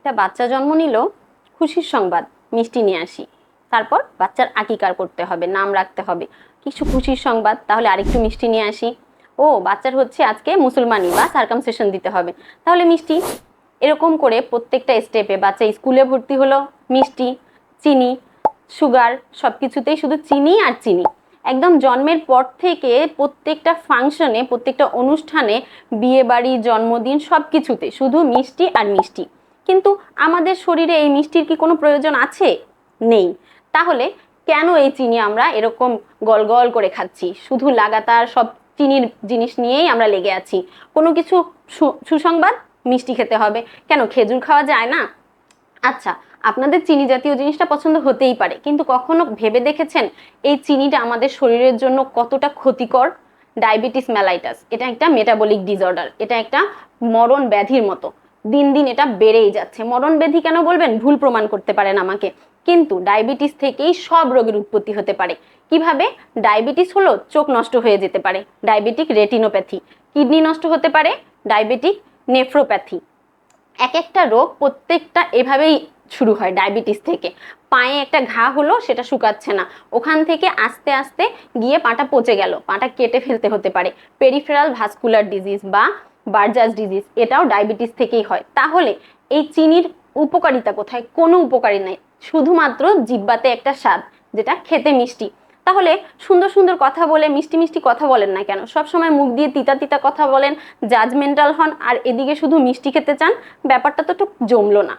একটা বাচ্চা জন্ম নিল, খুশির সংবাদ, মিষ্টি নিয়ে আসি। তারপর বাচ্চার আকিকার করতে হবে, নাম রাখতে হবে, কিছু খুশির সংবাদ, তাহলে আরেকটু মিষ্টি নিয়ে আসি। ও বাচ্চার হচ্ছে আজকে মুসলমানি বা সার্কামসিশন দিতে হবে, তাহলে মিষ্টি। এরকম করে প্রত্যেকটা স্টেপে বাচ্চা স্কুলে ভর্তি হলো, মিষ্টি, চিনি, সুগার, সব কিছুতেই শুধু চিনি আর চিনি। একদম জন্মের পর থেকে প্রত্যেকটা ফাংশনে, প্রত্যেকটা অনুষ্ঠানে, বিয়ে বাড়ি, জন্মদিন, সব কিছুতে শুধু মিষ্টি আর মিষ্টি। কিন্তু আমাদের শরীরে এই মিষ্টির কি কোনো প্রয়োজন আছে? নেই। তাহলে কেন এই চিনি আমরা এরকম গল গল করে খাচ্ছি? শুধু লাগাতার সব চিনির জিনিস নিয়েই আমরা লেগে আছি। কোনো কিছু সুসংবাদ, মিষ্টি খেতে হবে। কেন খেজুর খাওয়া যায় না? আচ্ছা, আপনাদের চিনি জাতীয় জিনিসটা পছন্দ হতেই পারে, কিন্তু কখনো ভেবে দেখেছেন এই চিনিটা আমাদের শরীরের জন্য কতটা ক্ষতিকর? ডায়াবেটিস মেলাইটাস, এটা একটা মেটাবলিক ডিসঅর্ডার, এটা একটা মরণ ব্যাধির মতো। দিন দিন এটা বেড়েই যাচ্ছে। মরণ ব্যাধি কেন বলবেন? ভুল প্রমাণ করতে পারেন আমাকে। কিন্তু ডায়াবেটিস থেকেই সব রোগের উৎপত্তি হতে পারে। কিভাবে? ডায়াবেটিস হলো চোখ নষ্ট হয়ে যেতে পারে, ডায়াবেটিক রেটিনোপ্যাথি। কিডনি নষ্ট হতে পারে, ডায়াবেটিক নেফ্রোপ্যাথি। এক একটা রোগ প্রত্যেকটা এভাবেই শুরু হয় ডায়াবেটিস থেকে। পায়ে একটা ঘা হলো, সেটা শুকাচ্ছে না, ওখান থেকে আস্তে আস্তে গিয়ে পাটা পচে গেল, পাটা কেটে ফেলতে হতে পারে। পেরিফেরাল ভাস্কুলার ডিজিজ বা বার্জাস ডিজিজ, এটাও ডায়াবেটিস থেকেই হয়। তাহলে এই চিনির উপকারিতা কোথায়? কোনো উপকারী নাই, শুধুমাত্র জিহ্বাতে একটা স্বাদ, যেটা খেতে মিষ্টি। তাহলে সুন্দর সুন্দর কথা বলে, মিষ্টি মিষ্টি কথা বলেন না কেন? সবসময় মুখ দিয়ে তিতা তিতা কথা বলেন, জাজমেন্টাল হন, আর এদিকে শুধু মিষ্টি খেতে চান। ব্যাপারটা তো একটু জমলো না।